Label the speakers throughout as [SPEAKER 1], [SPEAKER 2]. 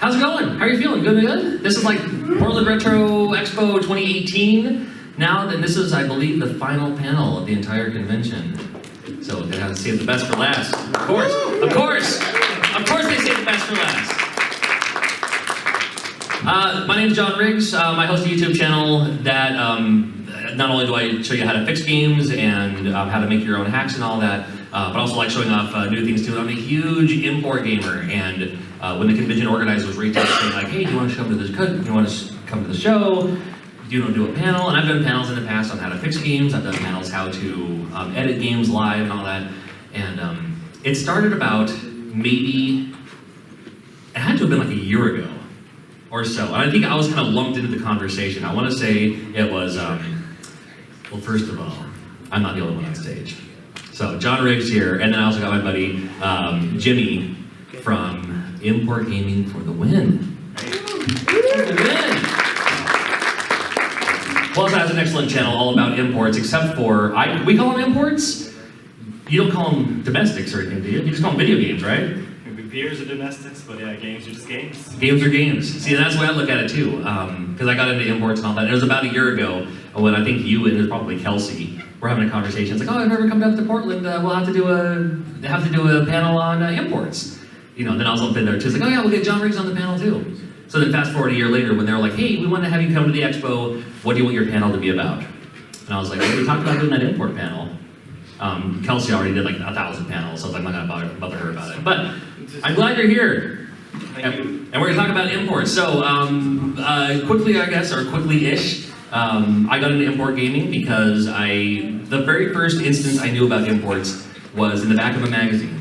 [SPEAKER 1] How's it going? How are you feeling? Good? This is like Portland Retro Expo 2018. Now, then this is, I believe, the final panel of the entire convention. So they have to save the best for last. Of course they save the best for last. My name is John Riggs. I host a YouTube channel that not only do I show you how to fix games and how to make your own hacks and all that, but also like showing off new things too. I'm a huge import gamer, and when the convention organizers reached out saying like, hey, do you want to come to this? Do you want to come to the show? Do you want to do a panel? And I've done panels in the past on how to fix games. I've done panels how to edit games live and all that. And it started about maybe, it had to have been like a year ago or so. And I think I was kind of lumped into the conversation. I want to say it was, well, first of all, I'm not the only one on stage. So John Riggs here, and then I also got my buddy Jimmy from Import Gaming for the win. Plus, has an excellent channel all about imports, except for, we call them imports? You don't call them domestics or anything, do you? You just call them video games, right?
[SPEAKER 2] Maybe beers are domestics, but yeah, games are just games.
[SPEAKER 1] Games are games. See, and that's the way I look at it too, because I got into imports and all that. It was about a year ago when I think you and it was probably Kelsey were having a conversation. It's like, oh, I've never come down to Portland. We'll have to do a panel on imports. You know, then I was up in there too. It's like, oh yeah, we'll get John Riggs on the panel too. So then fast forward a year later when they were like, hey, we want to have you come to the expo. What do you want your panel to be about? And I was like, well, we talked about doing that import panel. Kelsey already did like 1,000 panels, so I was like, I'm not going to bother her about it. But I'm glad you're here.
[SPEAKER 2] Thank you.
[SPEAKER 1] And we're going to talk about imports. So quickly, I guess, or quickly-ish, I got into import gaming because the very first instance I knew about imports was in the back of a magazine.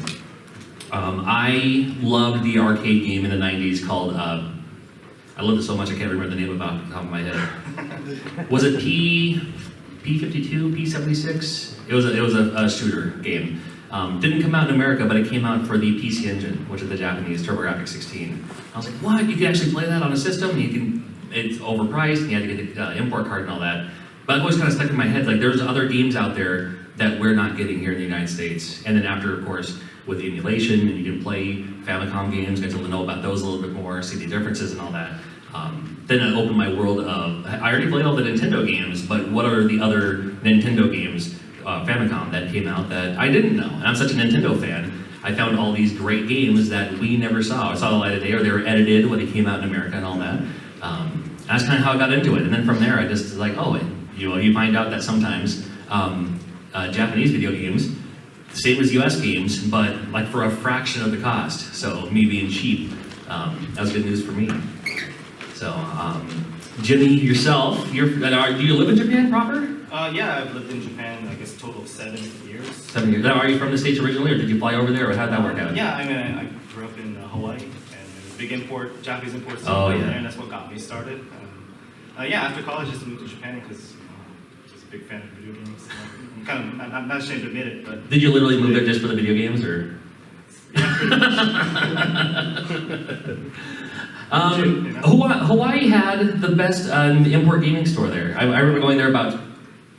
[SPEAKER 1] I loved the arcade game in the 90s called, I loved it so much I can't remember the name off the top of my head. Was it P52, P76? It was a shooter game. Didn't come out in America, but it came out for the PC Engine, which is the Japanese TurboGrafx 16. I was like, what? You can actually play that on a system? It's overpriced, and you had to get the import card and all that. But it always kind of stuck in my head, like there's other games out there that we're not getting here in the United States. And then after, of course, with the emulation, and you can play Famicom games, get to know about those a little bit more, see the differences and all that. Then it opened my world of, I already played all the Nintendo games, but what are the other Nintendo games, Famicom, that came out that I didn't know? And I'm such a Nintendo fan, I found all these great games that we never saw. I saw the light of day, or they were edited when they came out in America and all that. That's kind of how I got into it. And then from there, I just was like, oh, you find out that sometimes Japanese video games, same as US games, but like for a fraction of the cost. So me being cheap, that was good news for me. So, Jimmy, yourself, do you live in Japan proper?
[SPEAKER 2] Yeah, I've lived in Japan, I guess, a total of 7 years.
[SPEAKER 1] 7 years. Now, are you from the States originally, or did you fly over there, or how did that work out?
[SPEAKER 2] Yeah, I mean, I grew up in Hawaii, and there's a big Japanese import scene
[SPEAKER 1] there,
[SPEAKER 2] and that's what got me started. Yeah, after college, just moved to Japan because I'm just a big fan of video games. I'm not ashamed to admit it, but...
[SPEAKER 1] Did you literally move there just for the video games, or?
[SPEAKER 2] Yeah, pretty much.
[SPEAKER 1] Hawaii had the best import gaming store there. I remember going there about,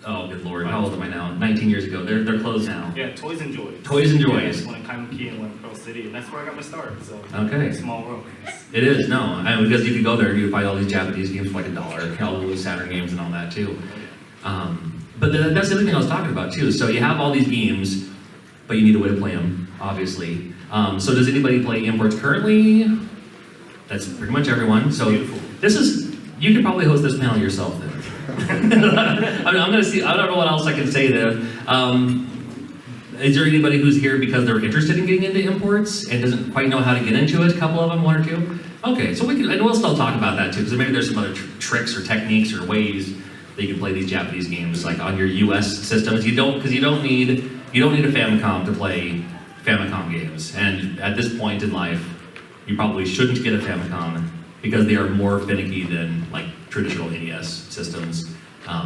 [SPEAKER 1] oh good lord, how old am I now? 19 years ago. They're closed now.
[SPEAKER 2] Yeah, Toys and Joys.
[SPEAKER 1] Toys and Joys.
[SPEAKER 2] Yeah, one in Kaimuki and one in Pearl City, and that's where I got my start. So
[SPEAKER 1] okay.
[SPEAKER 2] Small world.
[SPEAKER 1] It is, no. Because you could go there and you would find all these Japanese games for like $1, all those Saturn games and all that too. But that's the other thing I was talking about too. So you have all these games, but you need a way to play them, obviously. So does anybody play imports currently? That's pretty much everyone. So
[SPEAKER 2] beautiful.
[SPEAKER 1] You could probably host this panel yourself then. I'm gonna see, I don't know what else I can say there. Is there anybody who's here because they're interested in getting into imports and doesn't quite know how to get into it? A couple of them, one or two? Okay, so we'll still talk about that too, because maybe there's some other tricks or techniques or ways that you can play these Japanese games, like on your US systems. You don't need a Famicom to play Famicom games. And at this point in life, you probably shouldn't get a Famicom because they are more finicky than like traditional NES systems.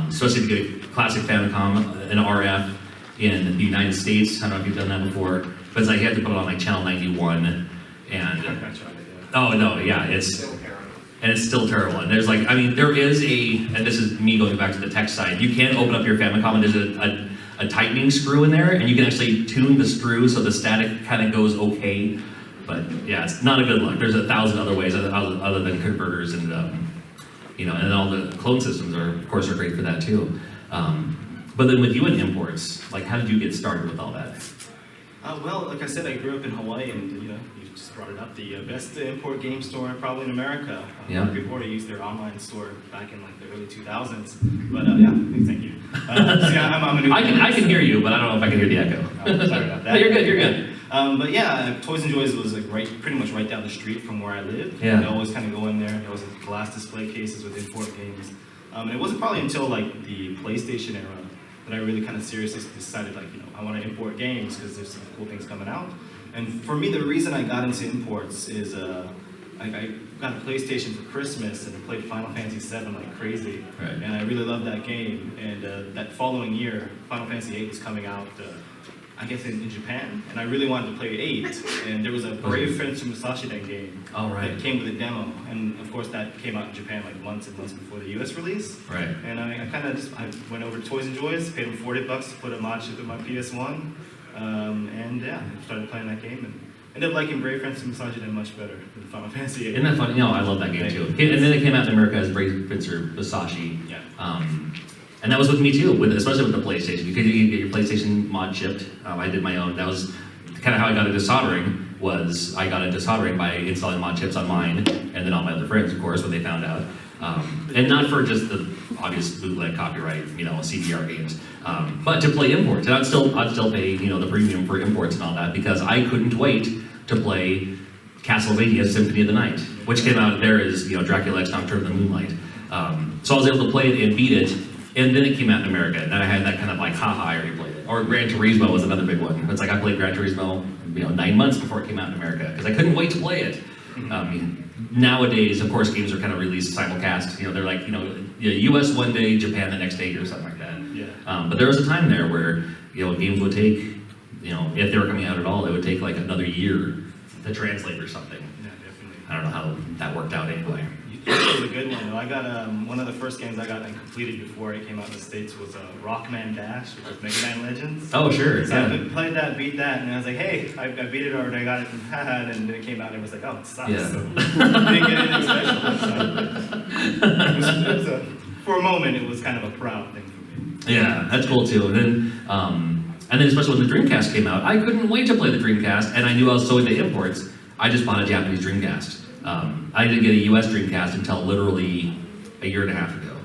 [SPEAKER 1] Especially if you get a classic Famicom, an RF in the United States. I don't know if you've done that before, but it's like you have to put it on like channel 91, and oh no, yeah, it's still terrible. And there's like, I mean, there is and this is me going back to the tech side. You can open up your Famicom and there's a tightening screw in there, and you can actually tune the screw so the static kind of goes okay. But yeah, it's not a good look. There's 1,000 other ways other than converters and and all the clone systems are, of course, are great for that too. But then with you and imports, like how did you get started with all that?
[SPEAKER 2] Well, like I said, I grew up in Hawaii, and you just brought it up, the best import game store probably in America.
[SPEAKER 1] Yeah.
[SPEAKER 2] Before they used their online store back in like the early 2000s. But yeah, thank you. So, yeah, I'm a new
[SPEAKER 1] I can hear you, but I don't know if I can hear the echo.
[SPEAKER 2] Oh, sorry about that.
[SPEAKER 1] No, you're good, you're good.
[SPEAKER 2] But yeah, Toys and Joys was like pretty much right down the street from where I lived.
[SPEAKER 1] Yeah.
[SPEAKER 2] I always kind of go in there. There was glass display cases with import games. And it wasn't probably until like the PlayStation era that I really kind of seriously decided, like, I want to import games because there's some cool things coming out. And for me, the reason I got into imports is I got a PlayStation for Christmas and I played Final Fantasy VII like crazy.
[SPEAKER 1] Right.
[SPEAKER 2] And I really loved that game. And that following year, Final Fantasy VIII was coming out, I guess in Japan, and I really wanted to play 8. And there was a Brave Fencer Musashiden game that came with a demo. And of course that came out in Japan like months and months before the US release.
[SPEAKER 1] Right.
[SPEAKER 2] And I kind of I went over to Toys and Joys, paid them $40 to put a mod chip in my PS1. And yeah, I started playing that game and ended up liking Brave Fencer Musashiden much better than Final Fantasy VIII.
[SPEAKER 1] Isn't that funny? No, I love that game too. And then it came out in America as Brave Fencer Musashi.
[SPEAKER 2] Yeah.
[SPEAKER 1] And that was with me too, especially with the PlayStation. You could get your PlayStation mod chipped. I did my own. That was kind of how I got into soldering. I got into soldering by installing mod chips on mine, and then on my other friends, of course, when they found out. And not for just the obvious bootleg copyright, CDR games, but to play imports. And I'd still pay, the premium for imports and all that because I couldn't wait to play Castlevania Symphony of the Night, which came out there as Dracula X Nocturne of the Moonlight. So I was able to play it and beat it. And then it came out in America, and then I had that kind of like, haha, I already played it. Or Gran Turismo was another big one. It's like I played Gran Turismo, 9 months before it came out in America, because I couldn't wait to play it. Nowadays, of course, games are kind of released simulcast. They're like, US one day, Japan the next day, or something like that.
[SPEAKER 2] Yeah.
[SPEAKER 1] But there was a time there where, games would take, if they were coming out at all, it would take like another year to translate or something.
[SPEAKER 2] Yeah, definitely.
[SPEAKER 1] I don't know how that worked out anyway.
[SPEAKER 2] It was a good one. I got one of the first games I got and completed before it came out in the States was Rockman Dash, which was Mega Man Legends.
[SPEAKER 1] Oh, sure.
[SPEAKER 2] So I played that, beat that, and I was like, hey, I beat it already, I got it, and then it came out and it was like, oh, it sucks.
[SPEAKER 1] Yeah.
[SPEAKER 2] So didn't get anything special. For a moment, it was kind of a proud thing for me.
[SPEAKER 1] Yeah, that's cool too. And then especially when the Dreamcast came out, I couldn't wait to play the Dreamcast, and I knew I was so into imports, I just bought a Japanese Dreamcast. I didn't get a US Dreamcast until literally a year and a half ago,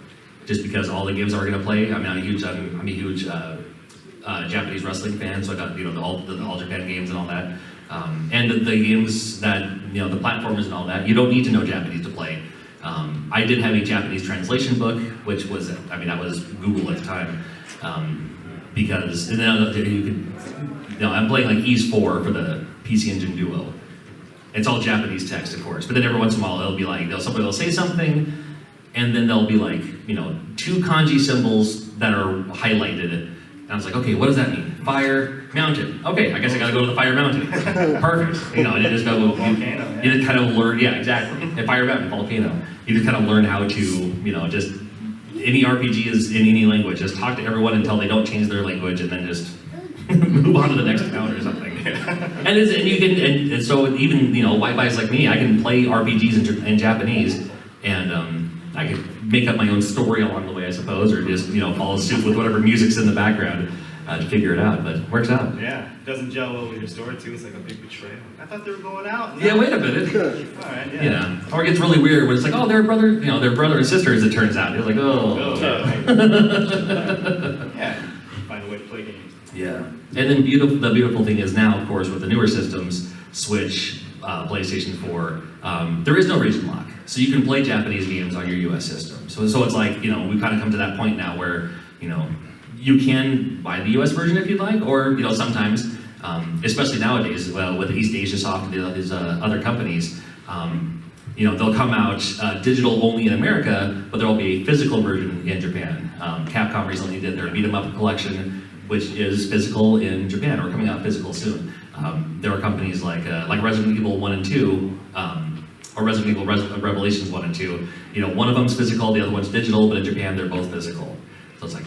[SPEAKER 1] just because all the games I were going to play. I mean, I'm a huge Japanese wrestling fan, so I got the All Japan games and all that, and the games that the platformers and all that. You don't need to know Japanese to play. I did have a Japanese translation book, which was that was Google at the time, because I'm playing like Ease 4 for the PC Engine Duo. It's all Japanese text, of course, but then every once in a while it'll be like, somebody will say something, and then there'll be like, 2 kanji symbols that are highlighted, and I was like, okay, what does that mean? Fire, mountain. Okay, I guess I gotta go to the fire mountain. Perfect. And you just go,
[SPEAKER 2] Volcano,
[SPEAKER 1] you just kind of learn, yeah, exactly. And fire mountain, volcano. You just kind of learn how to, just, any RPG is in any language, just talk to everyone until they don't change their language, and then just move on to the next town or something. And so even white guys like me, I can play RPGs in Japanese, and I can make up my own story along the way, I suppose, or just follow suit with whatever music's in the background to figure it out. But it works out.
[SPEAKER 2] Yeah, it doesn't gel well with your story too. It's like a big betrayal. I thought they were going out.
[SPEAKER 1] Yeah, wait a minute.
[SPEAKER 2] All right, yeah.
[SPEAKER 1] Or it gets really weird when it's like, oh, they're brother, they're brother and sisters. It turns out you're like, oh.
[SPEAKER 2] Yeah, find a way to play games.
[SPEAKER 1] Yeah, and then the beautiful thing is now, of course, with the newer systems, Switch, PlayStation 4, there is no region lock, so you can play Japanese games on your US system. So it's like, we've kind of come to that point now where, you can buy the US version if you'd like, or, sometimes, especially nowadays, with East Asia Soft and these other companies, they'll come out digital only in America, but there will be a physical version in Japan. Capcom recently did their Beat 'em Up collection, which is physical in Japan, or coming out physical soon. There are companies like Resident Evil 1 and 2, or Resident Evil Revelations 1 and 2. One of them's physical, the other one's digital, but in Japan they're both physical. So it's like,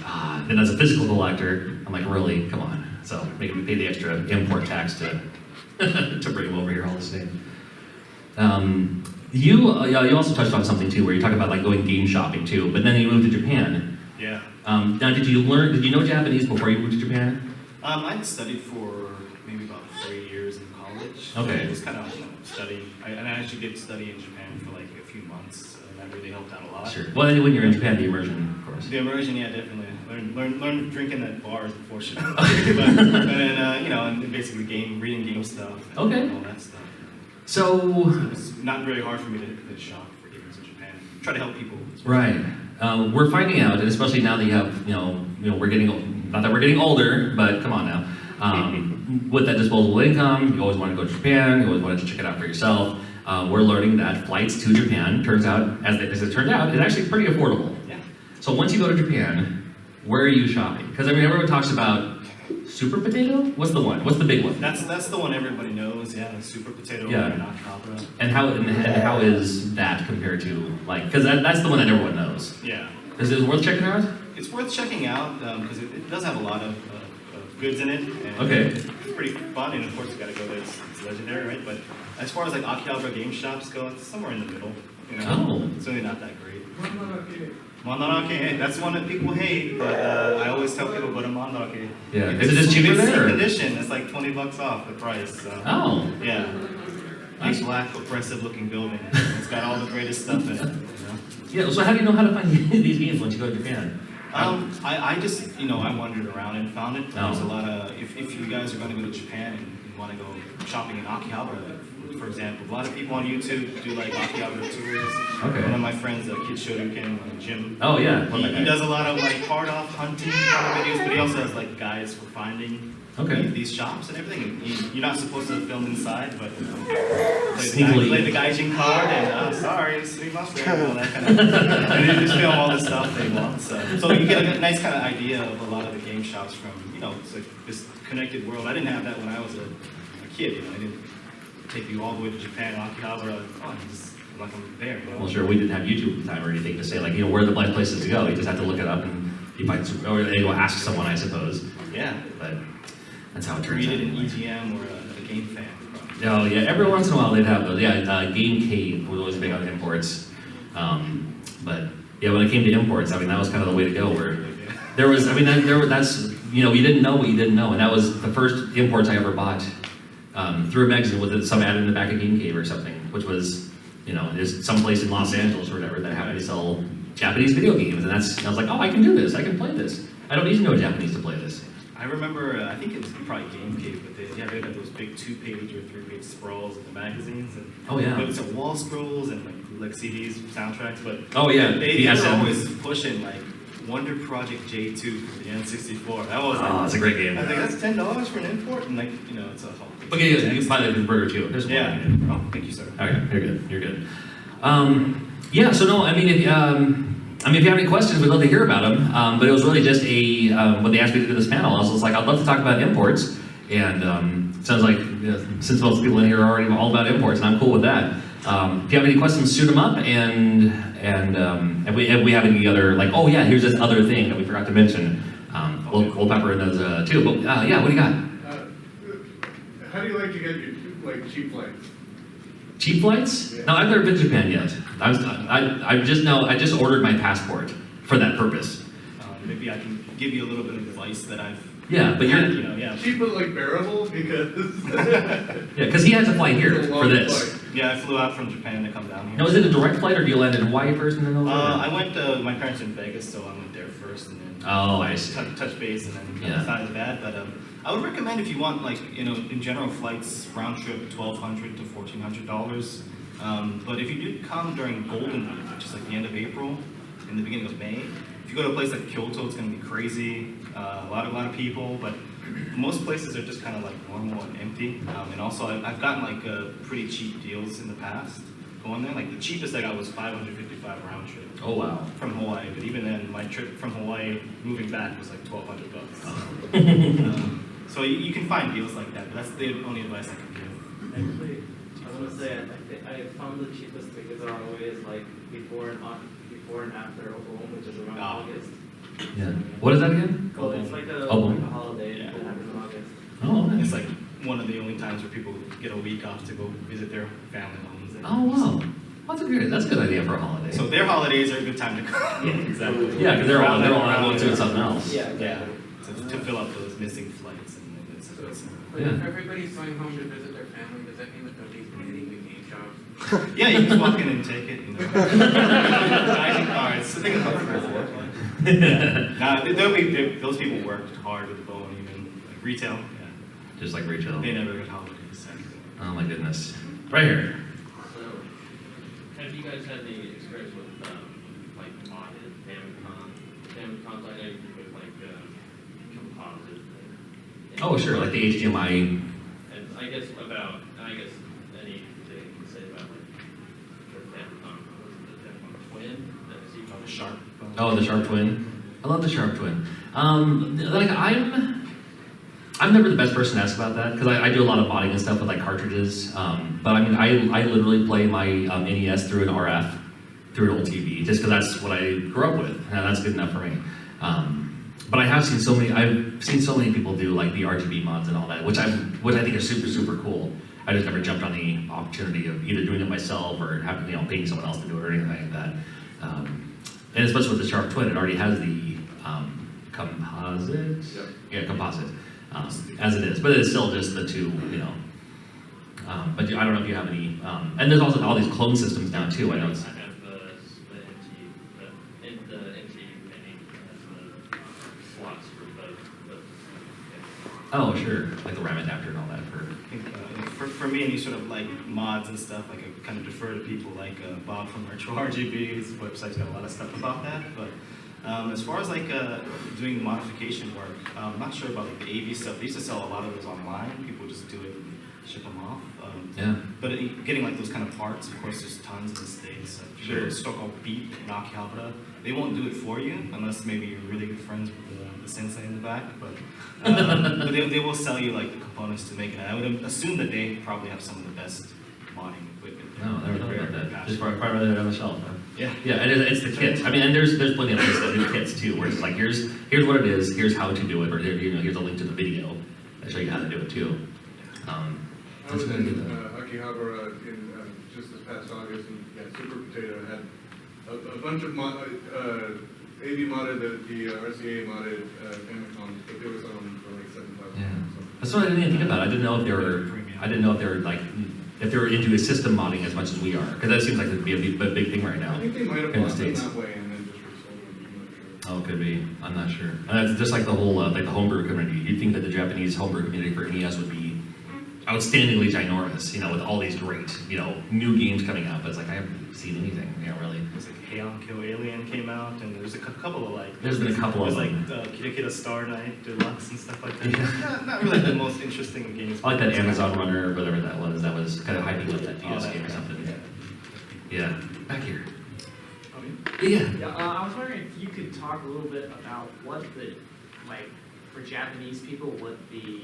[SPEAKER 1] and as a physical collector, I'm like, really, come on. So maybe we pay the extra import tax to to bring him over here all the same. You also touched on something too, where you talk about like going game shopping too, but then you moved to Japan.
[SPEAKER 2] Yeah.
[SPEAKER 1] Now, did you know Japanese before you moved to Japan?
[SPEAKER 2] I'd studied for maybe about 3 years in college.
[SPEAKER 1] Okay.
[SPEAKER 2] So I was kind of studying. I actually did study in Japan for like a few months, and that really helped out a lot.
[SPEAKER 1] Sure. Well, when you're in Japan, the immersion, of course.
[SPEAKER 2] The immersion, yeah, definitely. Learn drinking at bars, unfortunately. but then, you know, and basically reading game stuff, and
[SPEAKER 1] Okay.
[SPEAKER 2] all that stuff.
[SPEAKER 1] So
[SPEAKER 2] It's not very hard for me to shop for games in Japan. Try to help people.
[SPEAKER 1] right, we're finding out, and especially now that you have, we're getting, not that we're getting older, but come on now. With that disposable income, you always want to go to Japan. You always want to check it out for yourself. We're learning that flights to Japan turns out, as it turned out, is actually pretty affordable.
[SPEAKER 2] Yeah.
[SPEAKER 1] So once you go to Japan, where are you shopping? Because I mean, everyone talks about Super Potato. What's the one? What's the big one?
[SPEAKER 2] That's the one everybody knows. Yeah, the Super Potato
[SPEAKER 1] Yeah.
[SPEAKER 2] and Akihabara.
[SPEAKER 1] And how is that compared to like? Because that's the one that everyone knows.
[SPEAKER 2] Yeah.
[SPEAKER 1] Is it worth checking out?
[SPEAKER 2] It's worth checking out because it does have a lot of goods in it. And
[SPEAKER 1] Okay.
[SPEAKER 2] It's pretty fun, and of course you got to go there. It's legendary, right? But as far as like Akihabara game shops go, it's somewhere in the middle. You know?
[SPEAKER 1] Oh.
[SPEAKER 2] It's really not that great. Mononoke, that's one that people hate, but I always tell people go to Mononoke.
[SPEAKER 1] Yeah. Is it just cheaper
[SPEAKER 2] It's
[SPEAKER 1] there?
[SPEAKER 2] in
[SPEAKER 1] Or?
[SPEAKER 2] condition. It's like $20 off the price. So.
[SPEAKER 1] Oh.
[SPEAKER 2] Yeah.
[SPEAKER 1] Nice.
[SPEAKER 2] Big black oppressive looking building. It's got all the greatest stuff in it. You know?
[SPEAKER 1] Yeah. So how do you know how to find these games once you go to Japan?
[SPEAKER 2] I just, I wandered around and found it. There's a
[SPEAKER 1] Oh.
[SPEAKER 2] lot of, if you guys are going to go to Japan and you want to go shopping in Akihabara, for example, a lot of people on YouTube do like Akihabara tours.
[SPEAKER 1] Okay.
[SPEAKER 2] One of my friends, Kid Shoryuken, Jim.
[SPEAKER 1] Oh yeah. Love that
[SPEAKER 2] He
[SPEAKER 1] guy.
[SPEAKER 2] does a lot of like hard off hunting kind of videos, but he also has like guides for finding
[SPEAKER 1] Okay.
[SPEAKER 2] these shops and everything. And you're not supposed to film inside, but
[SPEAKER 1] Sneakily.
[SPEAKER 2] play the gaijin card and sorry, it's 3 months there, and all that kind of and they just film all the stuff they want. So you get a nice kind of idea of a lot of the game shops from, it's like this connected world. I didn't have that when I was a kid, I didn't take you all the way to Japan, Akihabara, like I'm there,
[SPEAKER 1] Well, sure. We didn't have YouTube at the time or anything to say like, where are the best places to go. You just have to look it up and you find, or they go ask someone, I suppose.
[SPEAKER 2] Yeah.
[SPEAKER 1] But that's how it turns out.
[SPEAKER 2] Read it in
[SPEAKER 1] anyway.
[SPEAKER 2] EGM or a game fan.
[SPEAKER 1] Oh yeah, every once in a while they'd have those. Yeah, Game Cave was always big on imports. But yeah, when it came to imports, I mean that was kind of the way to go. Where there was, that's you didn't know what you didn't know, and that was the first imports I ever bought through a magazine with some ad in the back of Game Cave or something, which was there's some place in Los Angeles or whatever that happened to sell Japanese video games, and I was like, oh, I can do this, I can play this. I don't need to know Japanese to play this.
[SPEAKER 2] I remember, I think it was probably Game Cave, but they had those big 2-page or 3-page sprawls in the magazines. And
[SPEAKER 1] Oh yeah.
[SPEAKER 2] It was wall scrolls and like CDs, soundtracks, but
[SPEAKER 1] Oh yeah.
[SPEAKER 2] they were
[SPEAKER 1] SM.
[SPEAKER 2] always pushing like Wonder Project J2 for the N64. That was like,
[SPEAKER 1] Oh, it's a great game.
[SPEAKER 2] I think that's $10 for an import, and like it's a whole.
[SPEAKER 1] Okay, yeah, you can buy that in Burger too. There's one.
[SPEAKER 2] Yeah. Oh, thank you, sir.
[SPEAKER 1] Okay, you're good. You're good. Yeah. So no, if you have any questions, we'd love to hear about them. But it was really just when they asked me to do this panel, I was like, I'd love to talk about imports. And it sounds like since most people in here are already all about imports, and I'm cool with that. If you have any questions, shoot them up. And if we have any other oh yeah, here's this other thing that we forgot to mention, we'll pepper in those too. But yeah, what do you got?
[SPEAKER 3] How do you like to get your cheap flights?
[SPEAKER 1] Cheap flights?
[SPEAKER 3] Yeah.
[SPEAKER 1] No, I've never been to Japan yet. I just ordered my passport for that purpose.
[SPEAKER 2] Maybe I can give you a little bit of advice that I've.
[SPEAKER 1] Yeah, but
[SPEAKER 2] had,
[SPEAKER 1] you're
[SPEAKER 2] yeah.
[SPEAKER 3] Cheap but bearable because
[SPEAKER 1] yeah, because he had to fly here
[SPEAKER 3] it's a
[SPEAKER 1] for
[SPEAKER 3] long
[SPEAKER 1] this.
[SPEAKER 3] flight.
[SPEAKER 2] Yeah, I flew out from Japan to come down here.
[SPEAKER 1] Now, is it a direct flight or do you land in Hawaii first and then over?
[SPEAKER 2] I went. My parents are in Vegas, so I went there first, and then
[SPEAKER 1] Oh, I see.
[SPEAKER 2] touch base, and then
[SPEAKER 1] Yeah.
[SPEAKER 2] it's not as bad. But I would recommend if you want, in general, flights round trip $1,200 to $1,400. But if you do come during Golden Week, which is like the end of April, in the beginning of May, if you go to a place like Kyoto, it's going to be crazy. A lot of people, but most places are just kind of like normal and empty. And also, I've gotten like pretty cheap deals in the past going there. Like the cheapest I got was $555 round trip.
[SPEAKER 1] Oh wow.
[SPEAKER 2] From Hawaii, but even then, my trip from Hawaii moving back was like $1,200. So you can find deals like that, but that's the only advice I can give.
[SPEAKER 4] Actually, I was gonna say I found the cheapest tickets are always like before and after Oklahoma, which is around August.
[SPEAKER 1] Yeah. What is that again?
[SPEAKER 4] Well, it's like a
[SPEAKER 1] Oh,
[SPEAKER 4] like a holiday
[SPEAKER 2] Yeah.
[SPEAKER 4] that happens in August.
[SPEAKER 1] Oh, nice.
[SPEAKER 2] It's like one of the only times where people get a week off to go visit their family homes. And
[SPEAKER 1] Oh wow, that's a good idea for a holiday.
[SPEAKER 2] So their holidays are a good time to go.
[SPEAKER 4] Yeah, exactly.
[SPEAKER 1] Yeah, because they're all
[SPEAKER 2] Around
[SPEAKER 1] doing something else.
[SPEAKER 4] Yeah,
[SPEAKER 2] Yeah,
[SPEAKER 4] exactly.
[SPEAKER 2] to fill up those missing flights and it's
[SPEAKER 5] But
[SPEAKER 1] Yeah.
[SPEAKER 5] if everybody's going home to visit their family, does that mean that nobody's getting the game jobs?
[SPEAKER 2] yeah, you just walk in and take it, you know. ID cards. So think about it. Nah, those people worked hard with the bone, even like retail. Yeah,
[SPEAKER 1] Just like Rachel.
[SPEAKER 2] they never get holidays.
[SPEAKER 1] Oh my goodness. Right here.
[SPEAKER 6] So, have you guys had any experience with like modded Famicom? I know you can put like composite.
[SPEAKER 1] Oh sure, like the HDMI.
[SPEAKER 6] And I guess anything you can say about like the Famicom, was it the Famicom Twin?
[SPEAKER 2] The Sharp.
[SPEAKER 1] Oh, the Sharp Twin. I love the Sharp Twin. Like I'm never the best person to ask about that because I do a lot of modding and stuff with like cartridges. But I mean, I literally play my NES through an RF, through an old TV, just because that's what I grew up with, and that's good enough for me. But I've seen so many people do like the RGB mods and all that, which I think are super cool. I just never jumped on the opportunity of either doing it myself or having paying someone else to do it or anything like that. And especially with the Sharp Twin, it already has the composite.
[SPEAKER 3] Yep.
[SPEAKER 1] Yeah, composite. As it is, but it's still just the two, but I don't know if you have any, and there's also all these clone systems now too. I know it's.
[SPEAKER 6] I have the NT mini has the slots for both.
[SPEAKER 1] Oh sure, like the RAM adapter and all that for.
[SPEAKER 2] I think for me, any sort of like mods and stuff, like I kind of defer to people like Bob from Retro RGB. His website's got a lot of stuff about that. But as far as like doing modification work, I'm not sure about like the AV stuff. They used to sell a lot of those online. People just do it and ship them off.
[SPEAKER 1] Yeah.
[SPEAKER 2] But getting like those kind of parts, of course, there's tons in the States.
[SPEAKER 1] Sure.
[SPEAKER 2] There's a store called Beat in Akihabara. They won't do it for you unless maybe you're really good friends with the sensei in the back. But they will sell you like the components to make it. I would assume that they probably have some of the best modding equipment.
[SPEAKER 1] No, I never thought about that. Just probably right on the shelf. Huh?
[SPEAKER 2] Yeah.
[SPEAKER 1] Yeah, and it's the kits. I mean, and there's plenty of places that do kits too, where it's like here's what it is, here's how to do it, or here's a link to the video that show you how to do it too.
[SPEAKER 3] I was in Akihabara in just this past August, and yeah, Super Potato had a bunch of AV modded, the RCA modded Famicom, but they were selling for like $7,500.
[SPEAKER 1] Yeah.
[SPEAKER 3] So.
[SPEAKER 1] That's what I didn't even think about. I didn't know if they were like if they were into a system modding as much as we are, because that seems like it'd be a big thing right now.
[SPEAKER 3] I think they might have
[SPEAKER 1] in the
[SPEAKER 3] bought them
[SPEAKER 1] States.
[SPEAKER 3] that way and then just resold them. I'm not sure.
[SPEAKER 1] Oh, it could be. I'm not sure. And that's just like the whole like the homebrew community. You'd think that the Japanese homebrew community for NES would be outstandingly ginormous, with all these great, new games coming out. But it's like I haven't seen anything, really.
[SPEAKER 2] There's like Heian Kill Alien came out, and there's a couple of like.
[SPEAKER 1] There's been a couple of
[SPEAKER 2] There's
[SPEAKER 1] them.
[SPEAKER 2] like Kida Kida Star Night Deluxe and stuff like that.
[SPEAKER 1] Yeah.
[SPEAKER 2] Not really the most interesting games.
[SPEAKER 1] I like that Amazon Runner or whatever that was. That was kind of hyping up that DS
[SPEAKER 2] that
[SPEAKER 1] game or
[SPEAKER 2] guy.
[SPEAKER 1] something. Yeah. Back here.
[SPEAKER 2] Oh,
[SPEAKER 1] Yeah.
[SPEAKER 7] Yeah, I was wondering if you could talk a little bit about what the, like, for Japanese people, what the,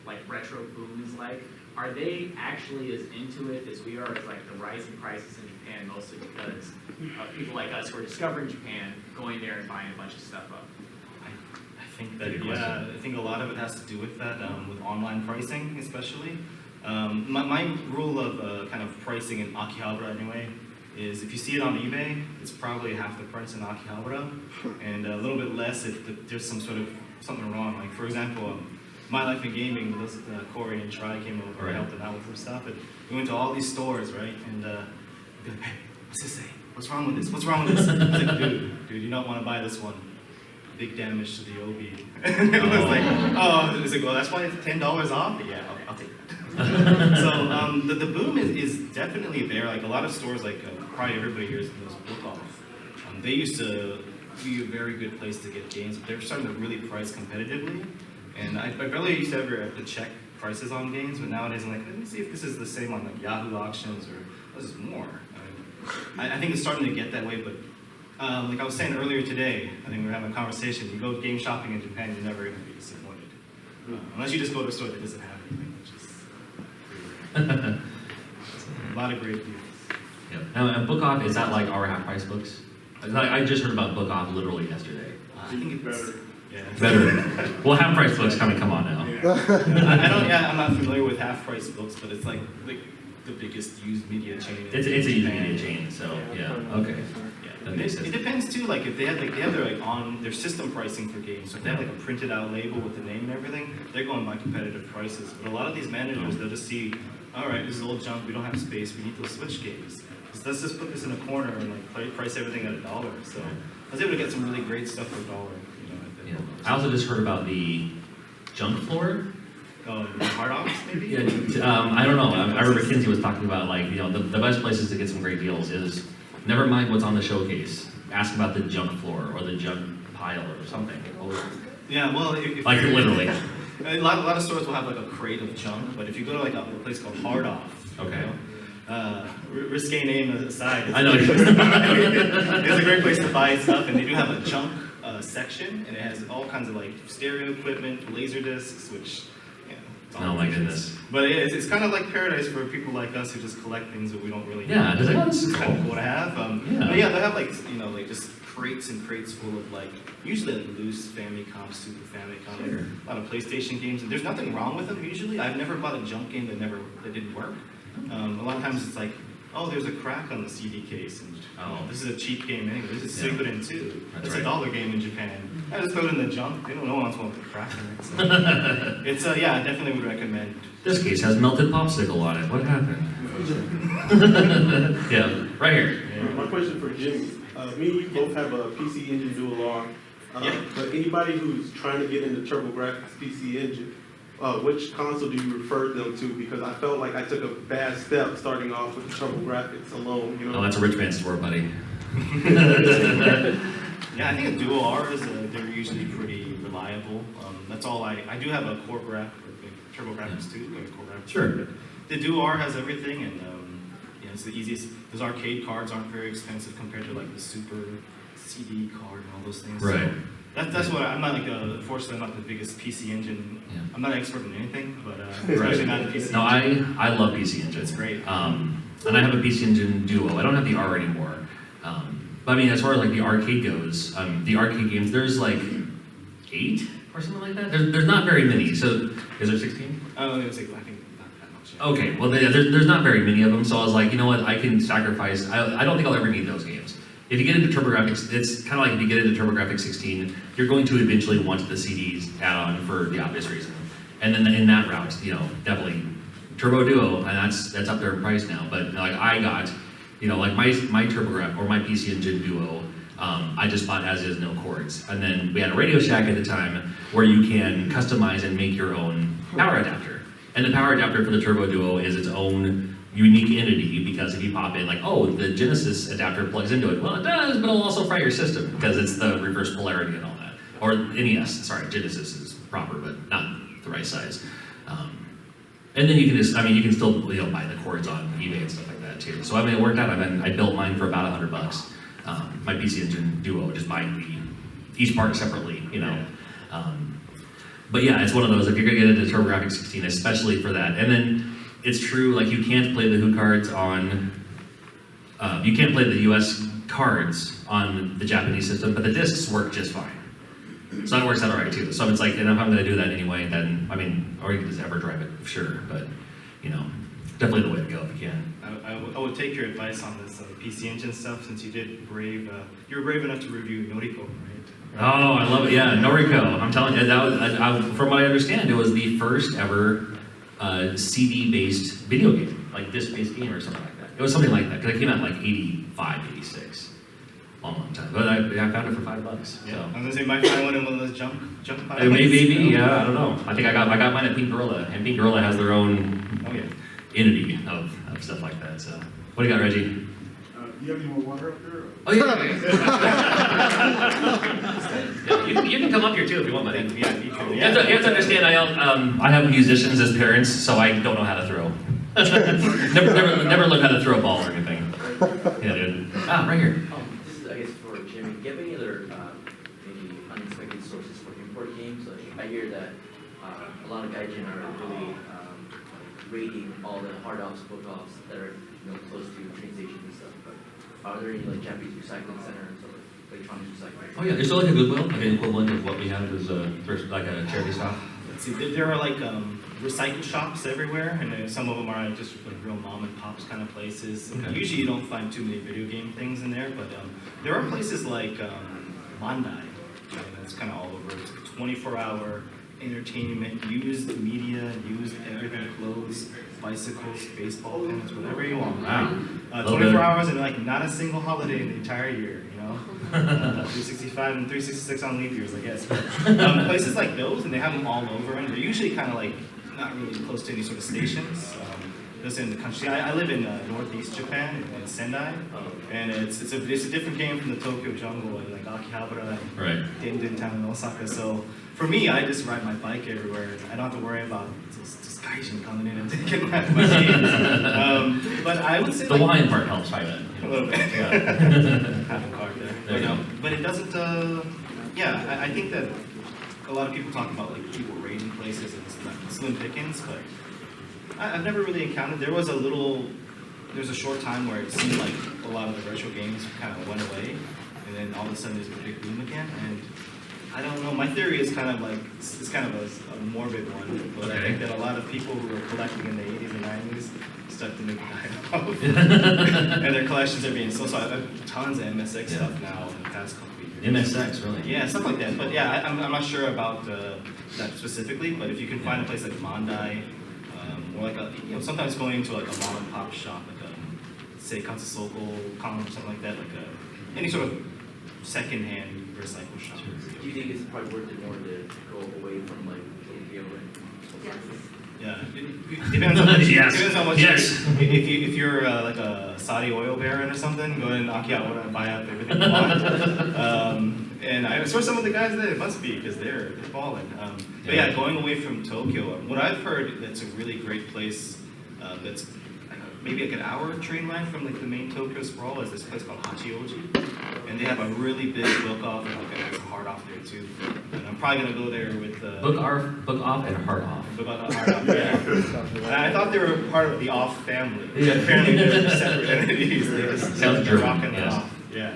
[SPEAKER 7] like, retro boom is like. Are they actually as into it as we are? It's like the rising prices in Japan, mostly because of people like us who are discovering Japan, going there and buying a bunch of stuff up.
[SPEAKER 2] I think that,
[SPEAKER 1] Good
[SPEAKER 2] yeah,
[SPEAKER 1] question.
[SPEAKER 2] I think a lot of it has to do with that, with online pricing especially. My rule of kind of pricing in Akihabara anyway is if you see it on eBay, it's probably half the price in Akihabara, and a little bit less if there's something wrong. Like for example, My Life in Gaming, Corey and Try came over and helped them out with some stuff, and we went to all these stores, right? And be like, hey, what's this say? What's wrong with this? What's wrong with this? I was like, dude, you don't want to buy this one. Big damage to the OB. And it was like, oh, it's like, well, that's why it's $10 off? Yeah, I'll take that. So the boom is definitely there. Like a lot of stores, like probably everybody here knows Book Off. They used to be a very good place to get games, but they're starting to really price competitively. And I barely used to ever have to check prices on games, but nowadays I'm like, let me see if this is the same on like Yahoo auctions or this is more. I think it's starting to get that way, but like I was saying earlier today, I think we were having a conversation, you go game shopping in Japan, you're never going to be disappointed. Unless you just go to a store that doesn't have anything, which is a lot of great deals.
[SPEAKER 1] Yep. Now, Book Off, is that like our half price books? I just heard about Book Off literally yesterday.
[SPEAKER 2] I think it's
[SPEAKER 3] Better.
[SPEAKER 2] Yeah.
[SPEAKER 1] Better. Well, half price books come on now.
[SPEAKER 3] Yeah.
[SPEAKER 2] I don't. Yeah, I'm not familiar with Half Price Books, but it's like the biggest used media chain.
[SPEAKER 1] It's a used media chain, so yeah, okay.
[SPEAKER 2] Yeah,
[SPEAKER 1] That makes
[SPEAKER 2] it
[SPEAKER 1] sense.
[SPEAKER 2] depends too. Like if they have their like on their system pricing for games. So if they have like a printed out label with the name and everything, they're going by competitive prices. But a lot of these managers, they'll just see, all right, this is old junk. We don't have space. We need those Switch games. So let's just put this in a corner and like price everything at $1. So I was able to get some really great stuff for $1. You know, at the
[SPEAKER 1] Yeah. I also just heard about the junk floor.
[SPEAKER 2] Hard Ops maybe.
[SPEAKER 1] Yeah, I don't know. I remember Kinsey was talking about like, you know, the best places to get some great deals is never mind what's on the showcase. Ask about the junk floor or the junk pile or something.
[SPEAKER 2] Yeah, well, if
[SPEAKER 1] Like literally.
[SPEAKER 2] a lot of stores will have like a crate of junk, but if you go to like a place called Hard Off,
[SPEAKER 1] Okay.
[SPEAKER 2] Risque name aside,
[SPEAKER 1] I know.
[SPEAKER 2] it's a great place to buy stuff, and they do have a junk section, and it has all kinds of like stereo equipment, laser discs, which.
[SPEAKER 1] Oh my goodness.
[SPEAKER 2] But it's kind of like paradise for people like us who just collect things that we don't really
[SPEAKER 1] Yeah,
[SPEAKER 2] need.
[SPEAKER 1] does it?
[SPEAKER 2] It's kind of cool to have.
[SPEAKER 1] Yeah.
[SPEAKER 2] But yeah, they have like, you know, like just crates and crates full of like, usually like loose Famicom, Super Famicom,
[SPEAKER 1] Sure.
[SPEAKER 2] a lot of PlayStation games. And there's nothing wrong with them usually. I've never bought a junk game that didn't work. A lot of times it's like, oh, there's a crack on the CD case, and this is a cheap game anyway. This is Suikoden 2.
[SPEAKER 1] That's
[SPEAKER 2] It's
[SPEAKER 1] right.
[SPEAKER 2] $1 game in Japan. I just throw it in the junk. They don't know what's with the crack in it. So. It's yeah, I definitely would recommend.
[SPEAKER 1] This case has melted popsicle on it. What happened? Yeah, right here.
[SPEAKER 8] My question for Jimmy. Me and you both have a PC Engine Dual R.
[SPEAKER 2] Yeah.
[SPEAKER 8] But anybody who's trying to get into TurboGrafx PC Engine, which console do you refer them to? Because I felt like I took a bad step starting off with TurboGrafx alone. You know?
[SPEAKER 1] Oh, that's a rich man's store, buddy.
[SPEAKER 2] Yeah, I think a Dual R they're usually pretty reliable. That's all I do have a Core Graph, TurboGrafx 2, like Core Graphics.
[SPEAKER 1] Sure.
[SPEAKER 2] The Dual R has everything, and it's the easiest. Those arcade cards aren't very expensive compared to like the Super CD card and all those things.
[SPEAKER 1] Right.
[SPEAKER 2] So that's what I'm not like. Unfortunately, I'm not the biggest PC Engine.
[SPEAKER 1] Yeah.
[SPEAKER 2] I'm not an expert in anything, but especially not in PC.
[SPEAKER 1] No,
[SPEAKER 2] Engine.
[SPEAKER 1] I love PC Engine.
[SPEAKER 2] It's great.
[SPEAKER 1] And I have a PC Engine Duo. I don't have the R anymore. But I mean, as far as like the arcade goes, the arcade games, there's like 8 or something like that. There's not very many. So is there 16?
[SPEAKER 2] Oh, it was like, I think not that much. Yeah.
[SPEAKER 1] Okay, well there's not very many of them. So I was like, you know what, I can sacrifice. I don't think I'll ever need those games. If you get into TurboGrafx, it's kind of like if you get into TurboGrafx 16, you're going to eventually want the CDs add-on for the obvious reason. And then in that route, you know, definitely Turbo Duo, and that's up there in price now. But like I got, you know, like my TurboGrafx or my PC Engine Duo, I just bought as is, no cords. And then we had a Radio Shack at the time where you can customize and make your own power adapter. And the power adapter for the Turbo Duo is its own unique entity, because if you pop in like, oh, the Genesis adapter plugs into it, well it does, but it'll also fry your system because it's the reverse polarity and all that. Or NES, sorry, Genesis is proper, but not the right size. And then you can just, I mean, you can still, you know, buy the cords on eBay and stuff like that too. So I mean, it worked out. I built mine for about $100. My PC Engine Duo, just buying each part separately, you know. But yeah, it's one of those, if you're gonna get into TurboGrafx 16, especially for that. And then it's true, like you can't play the Who cards on, you can't play the US cards on the Japanese system, but the discs work just fine. So that works out all right too. So it's like, and if I'm gonna do that anyway, then, I mean, or you can just ever drive it, sure, but, you know, definitely the way to go if you can.
[SPEAKER 2] I would take your advice on this PC Engine stuff, since you were brave enough to review Noriko, right?
[SPEAKER 1] Oh, I love it, yeah, Noriko. I'm telling you, that was, from what I understand, it was the first ever CD-based video game, like disc-based game or something like that. It was something like that, because it came out in like 85, 86. Long time. But I found it for $5.
[SPEAKER 2] Yeah.
[SPEAKER 1] So.
[SPEAKER 2] I was gonna say, might find one in one of those junk piles.
[SPEAKER 1] Maybe, yeah, I don't know. I think I got mine at Pink Gorilla, and Pink Gorilla has their own entity of stuff like that. So, what do you got, Reggie?
[SPEAKER 3] Do you have any more water up there?
[SPEAKER 1] Oh yeah. Yeah, you can come up here too if you want, buddy.
[SPEAKER 2] Yeah,
[SPEAKER 1] You have to understand, I have musicians as parents, so I don't know how to throw. never learned how to throw a ball or anything. Yeah, dude. Ah, right here.
[SPEAKER 9] This is, I guess, for Jimmy. Do you have any other maybe unexpected sources for import games? Like, I hear that a lot of gaijin are really rating all the hard ops, book offs that are close to train stations and stuff. But are there any like Japanese recycling centers or electronics recycling?
[SPEAKER 1] Oh yeah, there's still like a Goodwill, like an equivalent of what we have as a like a charity shop.
[SPEAKER 2] let's see, there are like recycle shops everywhere, and some of them are just like real mom and pops kind of places.
[SPEAKER 1] Okay.
[SPEAKER 2] Usually you don't find too many video game things in there, but there are places like Mandai, that's kind of all over. It's 24-hour entertainment, used media, used everything, clothes, bicycles, baseball pins, whatever you want.
[SPEAKER 1] Wow.
[SPEAKER 2] 24 hours and like not a single holiday in the entire year, you know? 365 and 366 on leap years, I guess. Places like those, and they have them all over, and they're usually kind of like not really close to any sort of stations. Just in the country. I live in northeast Japan, in Sendai, and it's a different game from the Tokyo jungle and like Akihabara and
[SPEAKER 1] Right.
[SPEAKER 2] Denden town in Osaka. So for me, I just ride my bike everywhere. I don't have to worry about this gaijin coming in and taking my games. But I would say
[SPEAKER 1] The
[SPEAKER 2] like,
[SPEAKER 1] wine part helps, I bet.
[SPEAKER 2] a little bit.
[SPEAKER 1] Yeah.
[SPEAKER 2] Have a card there.
[SPEAKER 1] There you go.
[SPEAKER 2] But it doesn't. Yeah, I think that a lot of people talk about like people raiding places and it's like slim pickings, but I've never really encountered. There's a short time where it seemed like a lot of the retro games kind of went away, and then all of a sudden there's a big boom again. And I don't know. My theory is kind of like it's kind of a morbid one, but I think that a lot of people who were collecting in the 80s and 90s stuck to make die off, and their collections are being sold. So I have tons of MSX stuff now in the past couple of years.
[SPEAKER 1] MSX, really?
[SPEAKER 2] Yeah, stuff like that. But yeah, I'm not sure about that specifically. But if you can find a place like Mandai, or like sometimes going to like a mom and pop shop, like a say Katsusoko Con or something like that, like any sort of second-hand recycle shop.
[SPEAKER 9] Do you think it's probably worth it more to go away from like Tokyo and?
[SPEAKER 10] Yes.
[SPEAKER 2] Yeah, it depends on what
[SPEAKER 1] Yes.
[SPEAKER 2] depends on what
[SPEAKER 1] Yes.
[SPEAKER 2] if you're like a Saudi oil baron or something, go in Akihabara and buy up everything you want. And I saw some of the guys there, it must be, because they're balling. But yeah, going away from Tokyo, what I've heard that's a really great place that's maybe like an hour train ride from like the main Tokyo sprawl is this place called Hachioji. And they have a really big book off and like a hard off there too. And I'm probably gonna go there with
[SPEAKER 1] Book off and heart off.
[SPEAKER 2] book off, hard off, yeah. And I thought they were part of the Off family.
[SPEAKER 1] Yeah.
[SPEAKER 2] Apparently they're separate entities. They just
[SPEAKER 1] Sounds
[SPEAKER 2] they're
[SPEAKER 1] German,
[SPEAKER 2] rocking it
[SPEAKER 1] yes.
[SPEAKER 2] off. Yeah.